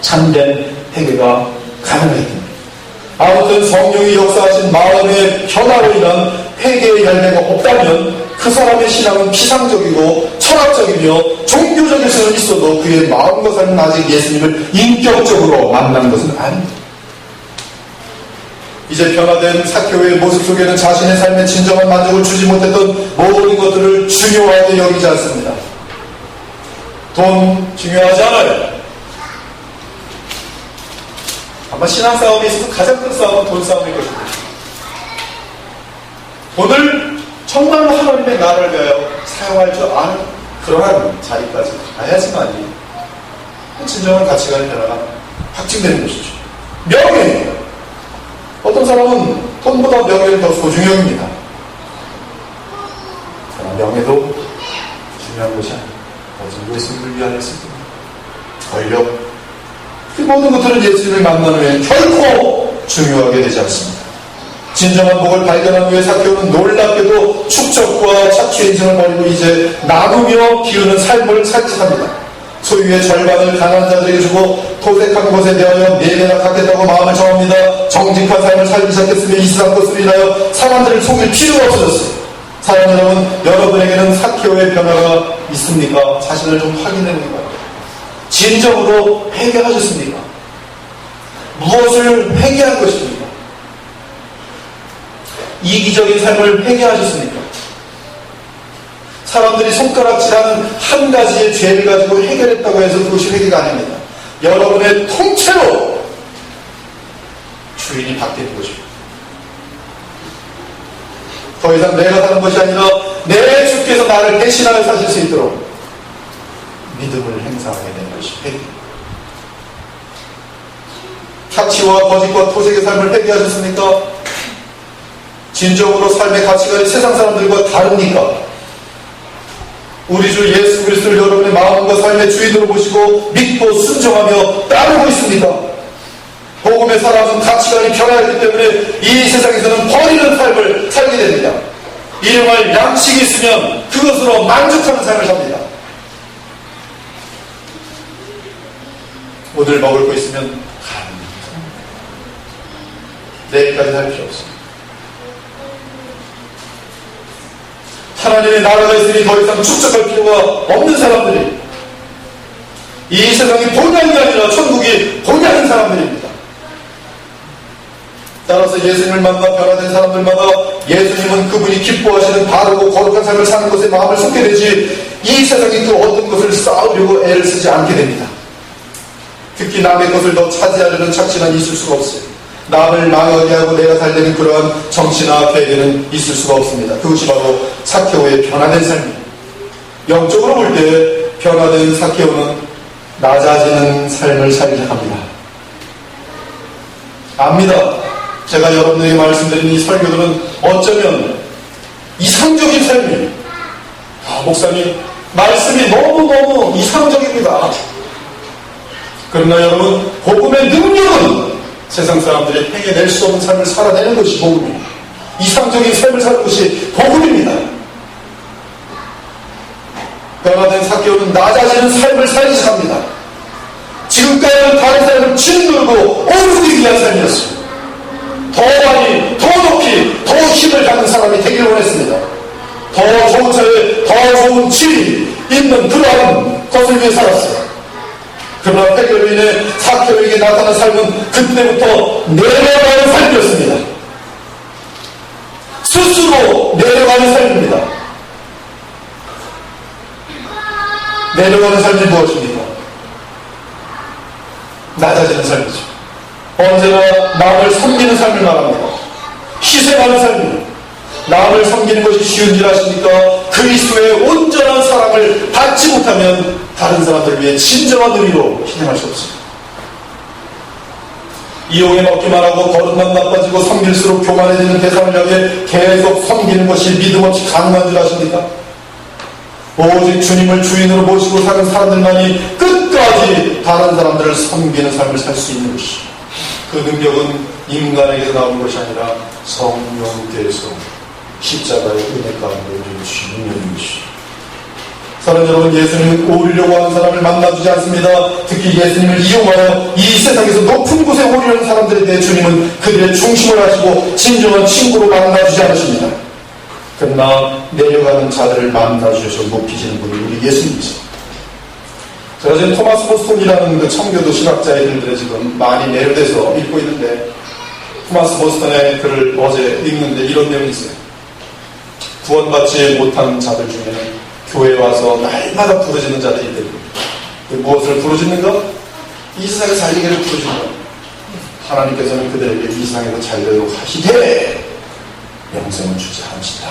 참된 회개가 가능하기 때문입니다. 아무튼 성령이 역사하신 마음의 변화로 인한 회개의 열매가 없다면 그 사람의 신앙은 피상적이고 철학적이며 종교적일 수는 있어도 그의 마음과 삶은 아직 예수님을 인격적으로 만난 것은 아닙니다. 이제 변화된 삭개오의 모습 속에는 자신의 삶에 진정한 만족을 주지 못했던 모든 것들을 중요하게 여기지 않습니다. 돈 중요하지 않아요. 아마 신앙 싸움에 있어서 가장 큰 싸움은 돈 싸움일 것입니다. 돈을 정말로 하나님의 나라를 위하여 사용할 줄 아는 그러한 자리까지 가야지만이 진정한 가치관의 변화가 확증되는 것이죠. 명예! 어떤 사람은 돈보다 명예를 더 소중히 여깁니다. 그러나 명예도 중요한 것이 아닙니다. 오직 예수님을 위하여 쓸 겁니다. 권력, 그 모든 것들은 예수님을 만난 후에 결코 중요하게 되지 않습니다. 진정한 복을 발견한 후에 삭개오는 놀랍게도 축적과 착취의 인생을 버리고 이제 나누며 기르는 삶을 살직합니다. 소유의 절반을 가난한 자들에게 주고 토색한 것에 대하여 4배나 갚겠다고 마음을 정합니다. 정직한 삶을 살기 시작했으며 이 세상 것으로 인하여 사람들을 속일 필요가 없어졌어요. 사랑 여러분, 여러분에게는 삭개오의 변화가 있습니까? 자신을 좀 확인해보기 바랍니다. 진정으로 회개하셨습니까? 무엇을 회개한 것입니까? 이기적인 삶을 회개하셨습니까? 사람들이 손가락질하는 한 가지의 죄를 가지고 해결했다고 해서 그것이 회개가 아닙니다. 여러분의 통째로 주인이 바뀌는 것입니다. 더 이상 내가 사는 것이 아니라 내 주께서 나를 대신하여 사실 수 있도록 믿음을 행사하게 되는 것이 회개. 착취와 거짓과 토색의 삶을 회개하셨습니까? 진정으로 삶의 가치관이 세상 사람들과 다릅니까? 우리 주 예수 그리스도를 여러분의 마음과 삶의 주인으로 모시고 믿고 순종하며 따르고 있습니다. 복음의 사람은 가치관이 변화했기 때문에 이 세상에서는 버리는 삶을 살게 됩니다. 일용할 양식이 있으면 그것으로 만족하는 삶을 삽니다. 오늘 먹을 거 있으면 내일까지 살 필요 없습니다. 하나님의 나라가 있으니 더 이상 축적할 필요가 없는 사람들이, 이 세상이 본향이 아니라 천국이 본향인 사람들입니다. 따라서 예수님을 만나 변화된 사람들마다 예수님은 그분이 기뻐하시는 바르고 거룩한 삶을 사는 것에 마음을 쏟게 되지, 이 세상이 그 어떤 것을 쌓으려고 애를 쓰지 않게 됩니다. 특히 남의 것을 더 차지하려는 착취는 있을 수가 없어요. 남을 망하게 하고 내가 살려는 그러한 정치나 계획에는 있을 수가 없습니다. 그것이 바로 사케오의 변화된 삶입니다. 영적으로 볼 때 변화된 사케오는 낮아지는 삶을 살게 합니다. 압니다. 제가 여러분에게 말씀드린 이 설교들은 어쩌면 이상적인 삶이에요. 목사님, 말씀이 너무너무 이상적입니다. 그러나 여러분, 복음의 능력은 세상 사람들이 행해낼 수 없는 삶을 살아내는 것이 복음입니다. 이상적인 삶을 사는 것이 복음입니다. 변화된 사케오는 낮아지는 삶을 살기 시작합니다. 지금까지는 다른 사람을 짓누르고 오르기 위한 삶이었습니다. 더 많이, 더 높이, 더 힘을 갖는 사람이 되기를 원했습니다. 더 좋은 차에 더 좋은 질이 있는 그러한 것을 위해 살았어요. 그러나 폐결로 인해 사케오에게 나타난 삶은 그때부터 내려가는 삶이었습니다. 스스로 내려가는 삶입니다. 내려가는 삶이 무엇입니까? 낮아지는 삶이죠. 언제나 남을 섬기는 삶을 말합니다. 희생하는 삶입니다. 남을 섬기는 것이 쉬운 일 아십니까? 그리스도의 온전한 사랑을 받지 못하면 다른 사람들을 위해 진정한 의미로 희생할 수 없습니다. 이용해 먹기만 하고 버릇만 나빠지고 섬길수록 교만해지는 대상을 향해 계속 섬기는 것이 믿음 없이 가능한 줄 아십니까? 오직 주님을 주인으로 모시고 사는 사람들만이 끝까지 다른 사람들을 섬기는 삶을 살 수 있는 것이, 그 능력은 인간에게서 나오는 것이 아니라 성령께서 십자가의 은혜 가운데 우리를 주시는 능력인 것이. 사랑하는 여러분, 예수님은 오르려고 하는 사람을 만나주지 않습니다. 특히 예수님을 이용하여 이 세상에서 높은 곳에 오르려는 사람들에 대해 주님은 그들의 중심을 하시고 진정한 친구로 만나주지 않으십니다. 그러나 내려가는 자들을 만나주셔서 높이시는 분이 우리 예수님이죠. 제가 지금 토마스 보스턴이라는 그 청교도 신학자의 글들을 지금 많이 매료돼서 읽고 있는데, 토마스 보스턴의 글을 어제 읽는데 이런 내용이 있어요. 구원받지 못한 자들 중에 교회에 와서 날마다 부르짖는 자들이 있습니다. 무엇을 부르짖는가? 이 세상에 살리기를 부르짖는 것. 하나님께서는 그들에게 이 세상에서 살려고 하시되 영생을 주지 않으시다.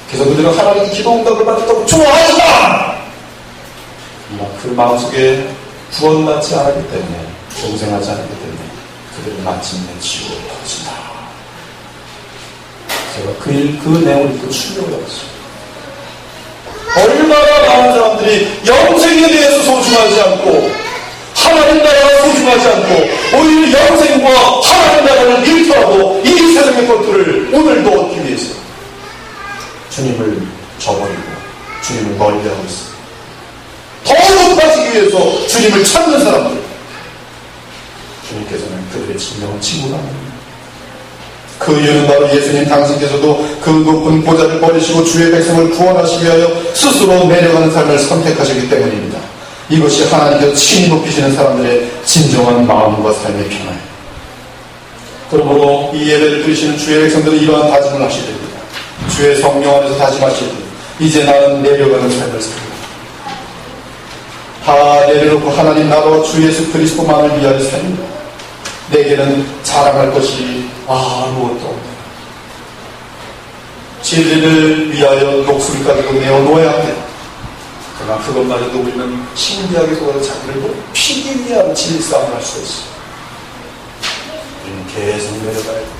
그래서 그들은 하나님의 기도 응답을 받았다고 좋아하신다. 그 마음속에 구원받지 않았기 때문에, 영생하지 않았기 때문에 그들은 마침내 지옥에 떨어진다. 제가 그 내용을 읽고 충격을 받았어요. 얼마나 많은 사람들이 영생에 대해서 소중하지 않고 하나님 나라가 소중하지 않고 오히려 영생과 하나님 나라를 일터하고 이 세상의 것들을 오늘도 얻기 위해서 주님을 저버리고 주님을 멀리하고 있습니다. 더 높아지기 위해서 주님을 찾는 사람들, 주님께서는 그들의 진정한 친구가 아닙니다. 그 이유는 바로 예수님 당신께서도 그 높은 보좌를 버리시고 주의 백성을 구원하시기 위하여 스스로 내려가는 삶을 선택하시기 때문입니다. 이것이 하나님께서 친히 높이시는 사람들의 진정한 마음과 삶의 변화예요. 그러므로 이 예배를 드리시는 주의 백성들은 이러한 다짐을 하셔야 됩니다. 주의 성령 안에서 다짐하셔야 됩니다. 이제 나는 내려가는 삶을 삽니다. 다 내려놓고 하나님 나라와 주 예수 그리스도만을 위하여 삽니다. 내게는 자랑할 것이 아무것도 없다. 진리를 위하여 목숨까지도 내어놓아야 합니다. 그러나 그것마저도 우리는 신비하게 속아서 자기를 높이기 위한 진리 싸움을 할 수 있어요. 우리는 계속 내려가야 돼요.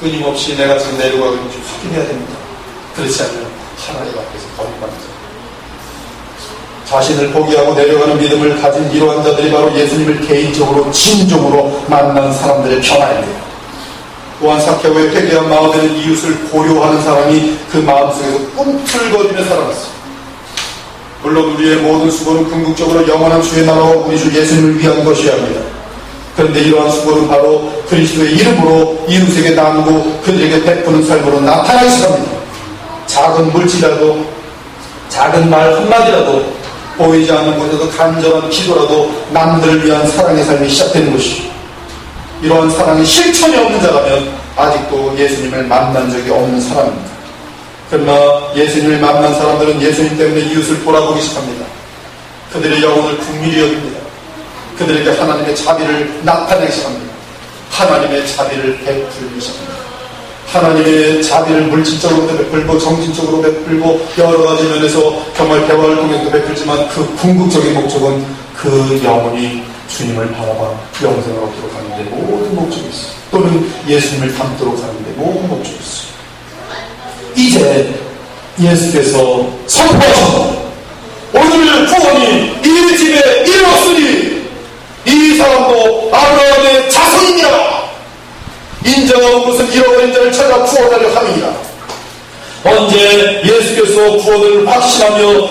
끊임없이 내가 지금 내려가고 있는지 확인해야 됩니다. 그렇지 않으면 하나님 앞에서 거듭나는 자. 자신을 포기하고 내려가는 믿음을 가진 이러한 자들이 바로 예수님을 개인적으로 진정으로 만난 사람들의 변화입니다. 또한 삭개오의 회개한 마음에는 이웃을 고려하는 사람이 그 마음속에서 꿈틀거리며 살아났습니다. 물론 우리의 모든 수고는 궁극적으로 영원한 주의 나라와 우리 주 예수님을 위한 것이어야 합니다. 그런데 이러한 수고는 바로 그리스도의 이름으로 이웃에게 나누고 그들에게 베푸는 삶으로 나타나기 시작합니다. 작은 물질이라도, 작은 말 한마디라도, 보이지 않는 곳에서 간절한 기도라도 남들을 위한 사랑의 삶이 시작되는 것이죠. 이러한 사랑이 실천이 없는 자라면 아직도 예수님을 만난 적이 없는 사람입니다. 그러나 예수님을 만난 사람들은 예수님 때문에 이웃을 돌아보기 시작합니다. 그들의 영혼을 국밀히 여깁니다. 그들에게 하나님의 자비를 나타내기 시작합니다. 하나님의 자비를 베풀기 시작합니다. 하나님의 자비를 물질적으로도 베풀고 정신적으로 베풀고 여러 가지 면에서 정말 대화를 통해서도 베풀지만 그 궁극적인 목적은 그 영혼이 주님을 바라봐 영생을 얻도록 하는데 모든 목적이 있어요. 또는 예수님을 닮도록 하는데 모든 목적이 있어요. 이제 예수께서 선포하셨습니다. 오늘 구원이 이 집에 이르렀으니 이 사람도 아브라함의 자손이니라. 인정하고 무슨 잃어버린 자를 찾아 구원하려 함이니라. 언제 예수께서 구원을 확신하며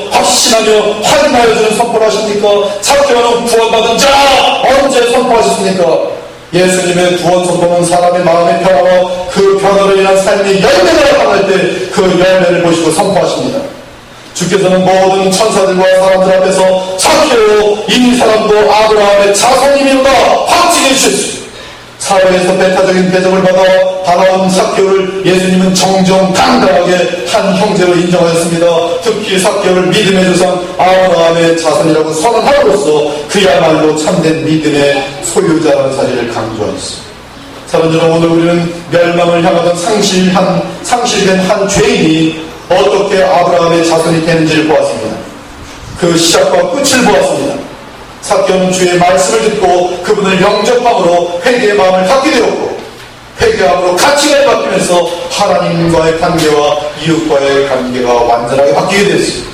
확인하여 주는 선포를 하십니까? 삭개오는 구원받은 자 언제 선포하셨습니까? 예수님의 구원 선포는 사람의 마음의 변화와 그 변화로 인한 삶의 열매가 나타날 때 그 열매를 보시고 선포하십니다. 주께서는 모든 천사들과 사람들 앞에서 삭개오 이 사람도 아브라함의 자손이니라 확증해 주셨습니다. 사회에서 배타적인 대접을 받아 다가온 삭개오를 예수님은 정정당당하게 한 형제로 인정하였습니다. 특히 삭개오를 믿음의 조상 아브라함의 자손이라고 선언함으로써 그야말로 참된 믿음의 소유자라는 사실을 강조하였습니다. 사랑하는 여러분, 오늘 우리는 멸망을 향하던 상실된 한 죄인이 어떻게 아브라함의 자손이 되는지를 보았습니다. 그 시작과 끝을 보았습니다. 삭개오는 주의 말씀을 듣고 그분을 영접함으로 회개의 마음을 갖게 되었고 회개함으로 가치가 바뀌면서 하나님과의 관계와 이웃과의 관계가 완전하게 바뀌게 되었습니다.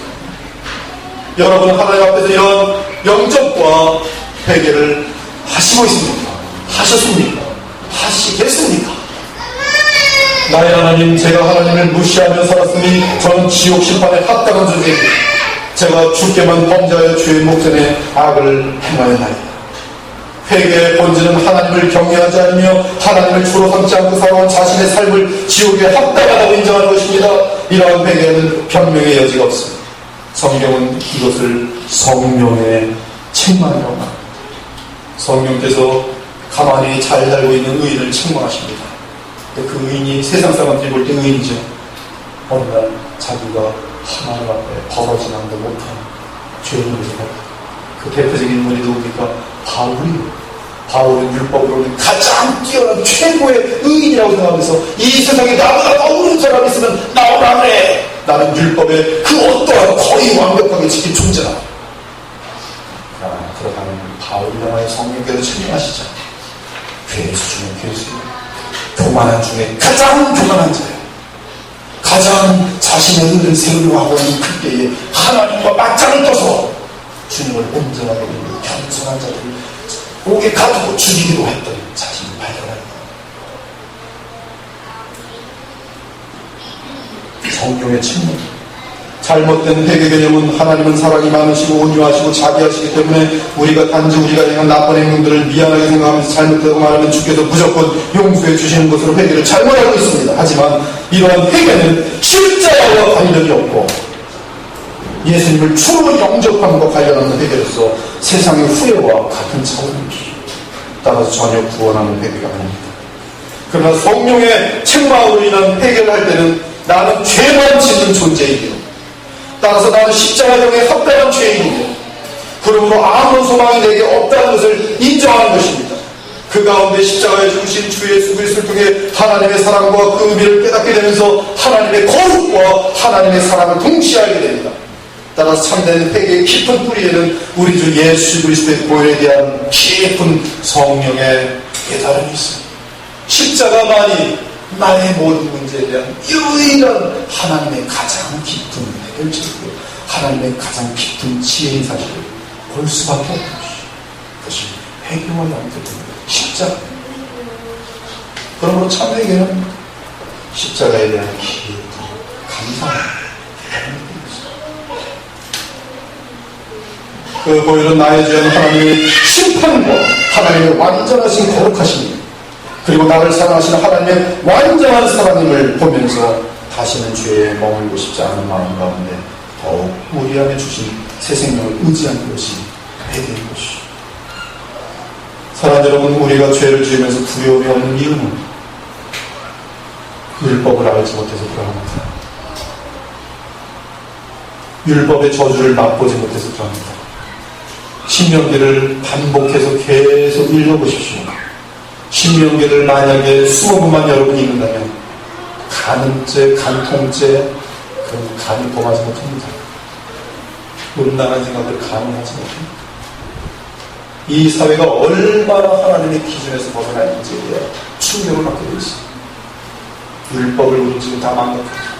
여러분은 하나님 앞에서 이런 영접과 회개를 하시고 있습니까? 하셨습니까? 하시겠습니까? 나의 하나님, 제가 하나님을 무시하며 살았으니 저는 지옥 심판에 합당한 존재입니다. 제가 주께만 범죄하여 주의 목전에 악을 행하였나이다. 회개의 본질은 하나님을 경외하지 않으며 하나님을 주로 삼지 않고 살아온 자신의 삶을 지옥에 합당하다고 인정하는 것입니다. 이러한 회개는 변명의 여지가 없습니다. 성경은 이것을 성령의 책망이라고 합니다. 성령께서 가만히 잘 살고 있는 의인을 책망하십니다. 그 의인이 세상 사람들이 볼 때 의인이죠. 어느 날 자기가 하나님 앞에 벌어진 않도 못한 죄인입니다. 그 대표적인 인물이 누굽니까? 바울은 율법으로는 가장 뛰어난 최고의 의인이라고 생각하면서 이 세상에 나보다 떠오르는 사람이 있으면 나오라 그래. 나는 율법에 그 어떠한 거의 완벽하게 지킨 존재다. 그러다는 바울이라는 성령께서 책임하시죠. 괴수 중에 괴수, 교만한 중에 가장 교만한 자예요. 가장 자신의 의를 세우려고 하고 있는 그때에 하나님과 맞짱을 떠서 주님을 온전하게 믿는 겸손한 자들을 옥에 가두고 죽이기도 했던 자신을 발견합니다. 성경의 책망. 잘못된 회개 개념은 하나님은 사랑이 많으시고 온유하시고 자비하시기 때문에 우리가 단지 우리가 행한 나쁜 행동들을 미안하게 생각하면서 잘못되고 말하면 주께서 무조건 용서해 주시는 것으로 회개를 잘못 알고 있습니다. 하지만 이러한 회개는 십자가와 관련이 없고 예수님을 주로 영접함과 관련하는 회개로서 세상의 후회와 같은 차원입니다. 따라서 전혀 구원하는 회개가 아닙니다. 그러나 성령의 책망으로 인한 회개를 할 때는 나는 죄만 짓는 존재이며 따라서 나는 십자가형에 합당한 죄인이며 그러므로 아무런 소망이 내게 없다는 것을 인정하는 것입니다. 그 가운데 십자가에 죽으신 주 예수 그리스도를 통해 하나님의 사랑과 그 의미를 깨닫게 되면서 하나님의 거룩과 하나님의 사랑을 동시에 알게 됩니다. 따라서 참된 회개의 깊은 뿌리에는 우리 주 예수 그리스도의 보혈에 대한 깊은 성령의 깨달음이 있습니다. 십자가만이 나의 모든 문제에 대한 유일한 하나님의 가장 깊은 해결책이고 하나님의 가장 깊은 지혜인 사실을 볼 수밖에 없는 것이 회개와 영접입니다. 십자가. 그러므로 참회개는 십자가에 대한 깊은 감사합니다. 그 보이는 나의 죄는 하나님의 심판과 하나님의 완전하신 거룩하심 그리고 나를 사랑하시는 하나님의 완전한 사랑임을 보면서 다시는 죄에 머물고 싶지 않은 마음 가운데 더욱 우리 안에 주신 새 생명을 의지하는 것이 회개인 것이죠. 사랑하는 여러분, 우리가 죄를 지으면서 두려움이 없는 이유는 율법을 알지 못해서 그러합니다. 율법의 저주를 맛보지 못해서 그러합니다. 신명기를 반복해서 계속 읽어보십시오. 신명기를 만약에 20번만 여러분이 읽는다면 간음죄, 간통죄, 그런 간이 범하지 못합니다. 음란한 생각을 가능하지 못합니다. 이 사회가 얼마나 하나님의 기준에서 벗어나 있는지에 대해 충격을 받게 되어 있습니다. 율법을 우리 지금 다 망각했습니다.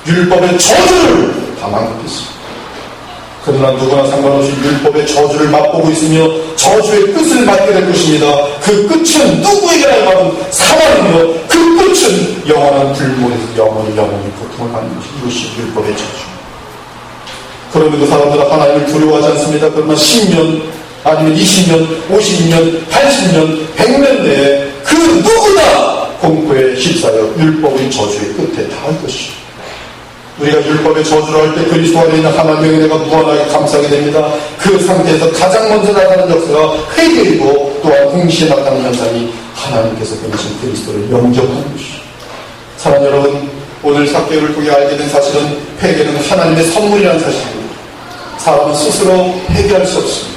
율법의 저주를 다 망각했습니다. 그러나 누구나 상관없이 율법의 저주를 맛보고 있으며 저주의 끝을 맞게 될 것입니다. 그 끝은 누구에게나 임하는 사망이며 그 끝은 영원한 불못에서 영원히 고통을 받는 것이 이것이 율법의 저주. 그럼에도 사람들은 하나님을 두려워하지 않습니다. 그러나 10년 아니면 20년, 50년, 80년, 100년 내에 그 누구나 공포에 휩싸여 율법의 저주의 끝에 닿을 것이죠. 우리가 율법의 저주를 할 때 그리스도 안에 있는 하나님의 은혜가 무한하게 감사하게 됩니다. 그 상태에서 가장 먼저 나타나는 역사가 회개이고 또한 동시에 나타나는 현상이 하나님께서 보내신 그리스도를 영접하는 것이죠. 사랑하는 여러분, 오늘 삭개오를 통해 알게 된 사실은 회개는 하나님의 선물이라는 사실입니다. 사람은 스스로 회개할 수 없습니다.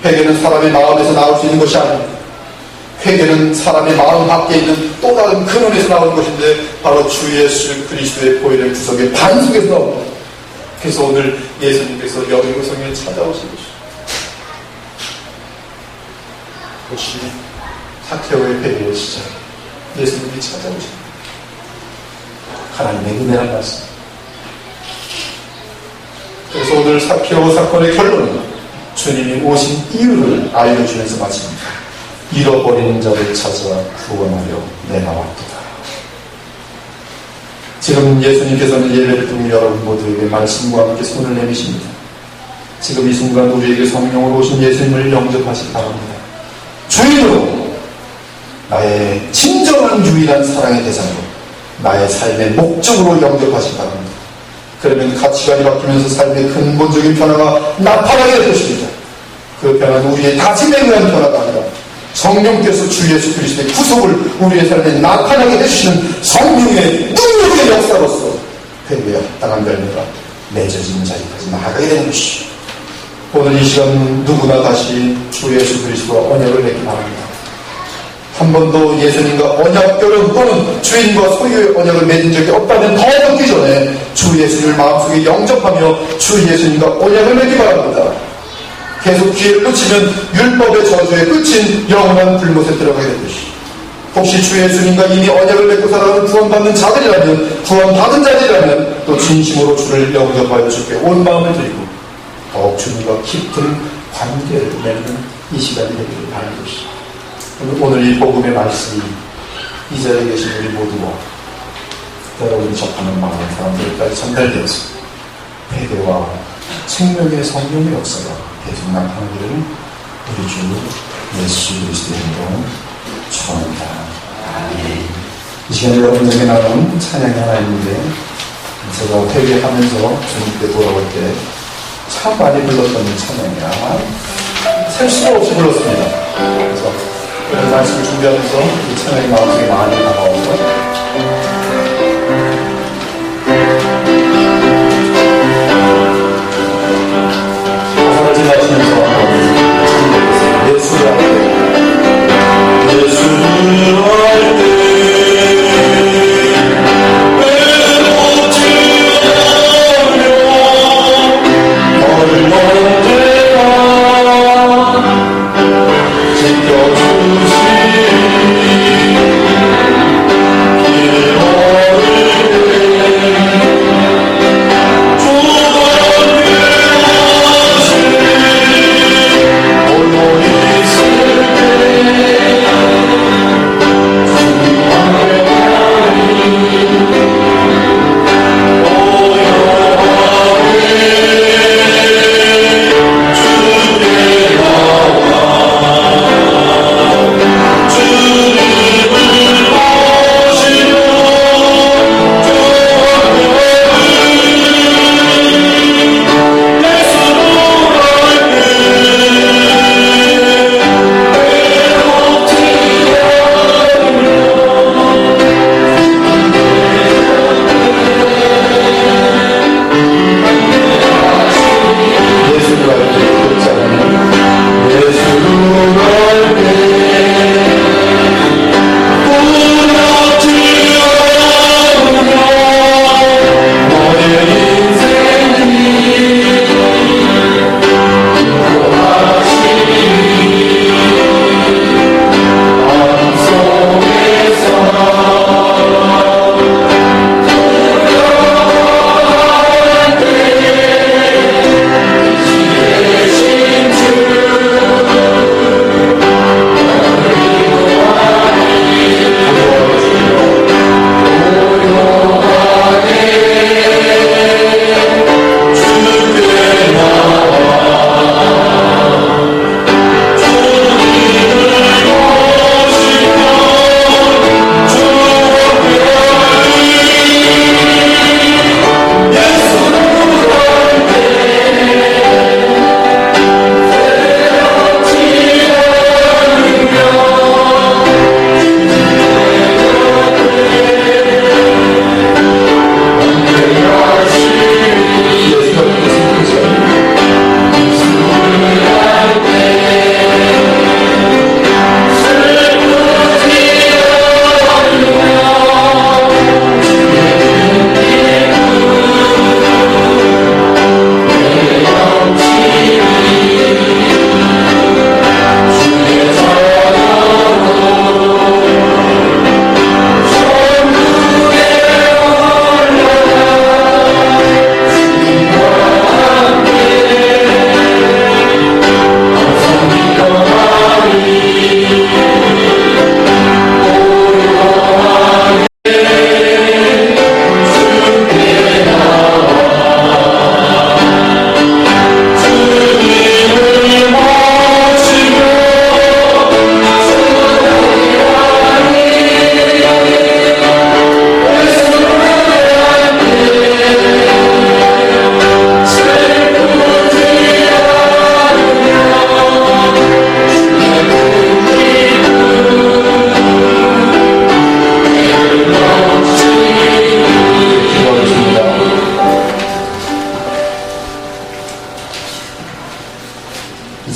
회개는 사람의 마음에서 나올 수 있는 것이 아닙니다. 회개는 사람의 마음 밖에 있는 또 다른 근원에서 나오는 것인데 바로 주 예수 그리스도의 보혈의 구속의 반석에서 나옵니다. 그래서 오늘 예수님께서 여리고 성에 찾아오신 것입니다. 그것이 삭개오의 회개의 시작. 예수님이 찾아오십니다. 하나님의 은혜란 말씀. 그래서 오늘 삭개오 사건의 결론은 주님이 오신 이유를 알려주면서 마칩니다. 잃어버리는 자를 찾아 구원하려 내가 왔도다. 지금 예수님께서는 예배를 통해 여러분 모두에게 말씀과 함께 손을 내미십니다. 지금 이 순간 우리에게 성령으로 오신 예수님을 영접하시기 바랍니다. 주인으로 나의 진정한 유일한 사랑의 대상으로 나의 삶의 목적으로 영접하시기 바랍니다. 그러면 가치관이 바뀌면서 삶의 근본적인 변화가 나타나게 될 것입니다. 그 변화는 우리의 다짐에 의한 변화가 아니라 성령께서 주 예수 그리스도의 구속을 우리의 삶에 나타나게 해주시는 성령의 능력의 역사로서 회개에 합당한 열매가 맺어지는 자리까지 나아가게 되는 것이죠. 오늘 이 시간 누구나 다시 주 예수 그리스도와 언약을 맺기 바랍니다. 한 번도 예수님과 언약 결혼 또는 주인과 소유의 언약을 맺은 적이 없다면 더 늦기 전에 주 예수님을 마음속에 영접하며 주 예수님과 언약을 맺기 바랍니다. 계속 기회를 놓치면 율법의 저주의 끝인 영원한 불못에 들어가게 될 것이죠. 혹시 주 예수님과 이미 언약을 맺고 살아가는 구원받는 자들이라면, 구원받은 자들이라면 또 진심으로 주를 영접하여 주께 온 마음을 드리고 더욱 주님과 깊은 관계를 맺는 이 시간이 되기를 바라는 것이죠. 오늘 이 복음의 말씀이 이 자리에 계신 우리 모두와 여러분이 접하는 많은 사람들까지 전달되어서 회개와 생명의 성령의 역사가 계속 나타나기를 우리 주 예수 그리스도의 이름으로 축원합니다. 아멘. 이 시간에 여러분에게 나눈 찬양이 하나 있는데 제가 회개하면서 주님께 돌아올 때 참 많이 불렀던 찬양이라 셀 수가 없이 불렀습니다. 그래서 이런 말씀을 준비하면서 이 찬양이 마음속에 많이 다가와서 예수를 할 때, 예수를 할 때, 외롭지 않으며, 언제나 지켜주시,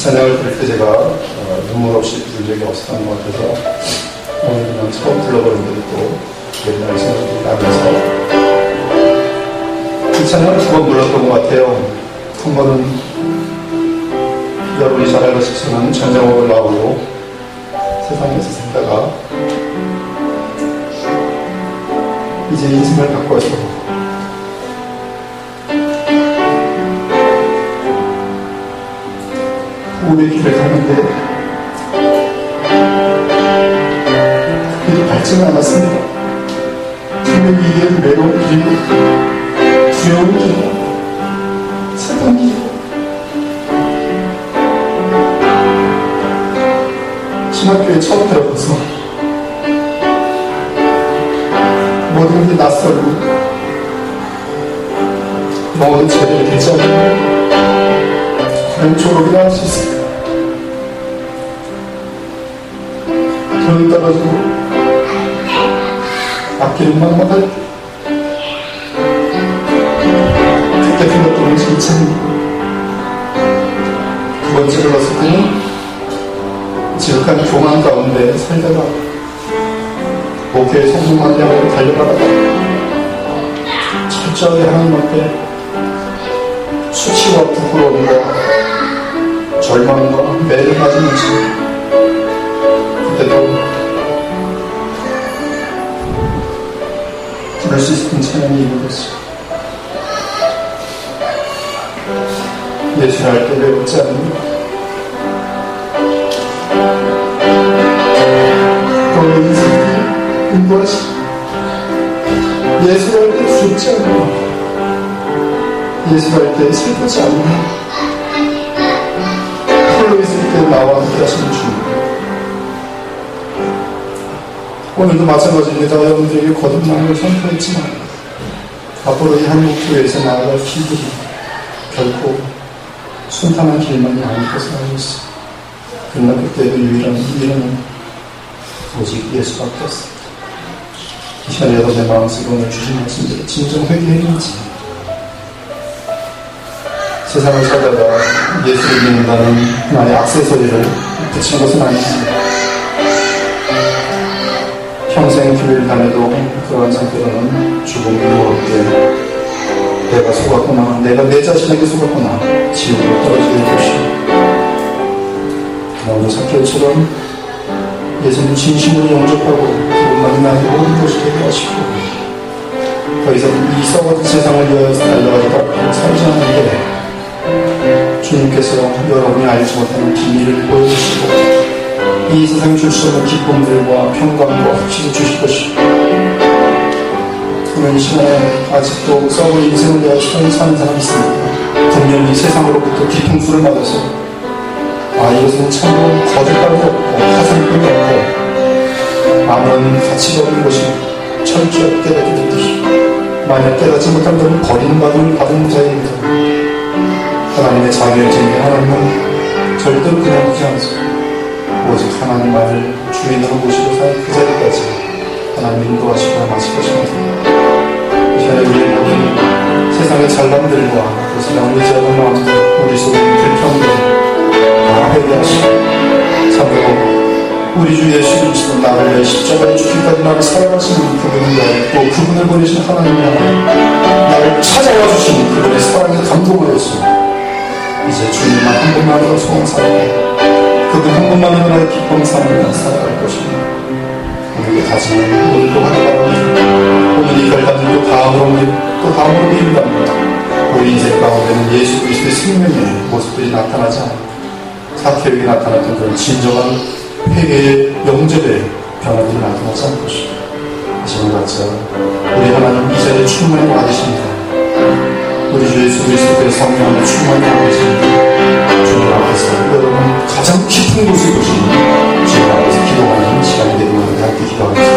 찬양을 부를 때 제가 눈물 없이 부른 적이 없었던 것 같아서 오늘 그냥 처음 불러보는데도 또 옛날 생각이 나면서 이 찬양을 2번 불렀던 것 같아요. 한 번은 여러분이 잘 알다시피 전쟁으로 나오고 세상에서 살다가 이제 인생을 바꿔서 우리의 길을 가는데 길이 밝지는 않았습니다. 분명히 이게 외로운 길이고 두려운 길이고 슬픈 길이고 신학교에 처음 들어가서 모든 게 낯설고 모든 제대로 되지 않는 과연 졸업이나 할 수 있을까? 돈이 떨어지고 앞길은 막막할 때 그때 생각던 것이 이창입니다. 두 번째로 봤을 때는 지극한 교만 가운데 살다가 목회에 성공하려고 달려가다가 철저하게 하나님 앞에 수치와 부끄러움과 절망과 매를 맞으면서 그때도 부를 수 있었던 찬양이 이루어졌어요. 예수를 할 때 외롭지 않는 너의 인생이 인도하시 예수를 할 때 두렵지 않는 예수를 할 때 슬프지 않는 홀로 있을 때 나와 함께 하시는 주님. 오늘도 마찬가지입니다. 여러분들에게 거듭나는 걸 선포했지만 앞으로 이 한국교회에서 나아갈 길들이 결코 순탄한 길만이 아닐 것을 알고 있습니다. 그러나 그때도 유일한 길은 오직 예수밖에 없습니다. 이 시간에 여러분의 마음속에 오늘 주신 말씀들을 진정 회개했는지 세상을 살다가 예수를 믿는다는 하나의 액세서리를 붙인 것은 아니지. 평생 교회를 다녀도 그러한 상태로는 죽음이 무겁게 내가 속았구나, 내가 내 자신에게 속았구나, 지옥으로 떨어지는 것이. 오늘 사케오처럼 예수님 진심으로 영접하고 그분만이 나의 모든 것이 되게 하시고 더 이상 이 썩어진 세상을 위하여 달려가지고 살지 않는데 주님께서 여러분이 알지 못하는 비밀을 보여주시고 이 세상이 줄 수 없는 기쁨들과 평강과 확신을 주실 것이고 그러면 이 시간에 아직도 썩은 인생을 위하여 사는 사람이 있습니다. 분명히 세상으로부터 뒤통수를 맞아서 이것은 참으로 거짓말도 없고 화살뿐이 없고 아무런 가치가 없는 것이 철저히 깨닫게 됐듯이 만약 깨닫지 못한다면 버리는 받은 자입니다. 하나님의 자비를 지니 하나님은 절대로 그냥 두지 않습니다. 오직 하나님만을 주인으로 모시고 사는 그 자리까지 하나님 인도하시고 마실 것입니다. 이 시간에 우리의 모든 세상의 잘남들과 그 세상을 의지하는 마음들 우리 속에 불평들 다 회개하시고 참으로 우리 주 예수 그리스도 나를 위해 십자가에 죽기까지 나를 사랑하시는 그분을 위하여 또 그분을 보내신 하나님이 나를 찾아와 주신 그분의 사랑에 감동을 했습니다. 이제 주님만 한 분만으로 소원 삼고 그분 한 분만으로 나의 기쁨 삼으며 살아갈 것입니다. 오늘의 다짐은 오늘도 하기 바랍니다. 오늘 이 결단들도 다음으로 비운답니다. 우리 인생 가운데는 예수 그리스도의 생명의 모습들이 나타나지 않고 사케오에게 나타났던 그런 진정한 회개의 영접의 변화들이 나타나지 않을 것입니다. 하시는 것처럼 우리 하나님 이 자리에 충만히 받으십니다. 우리 주 예수 그리스도의 성령으로 충만히 받으십니다. 주님 앞에서 여러분 가장 깊은 곳에 보시니 주님 앞에서 기도하는 시간이 되기를 함께 기도하겠습니다.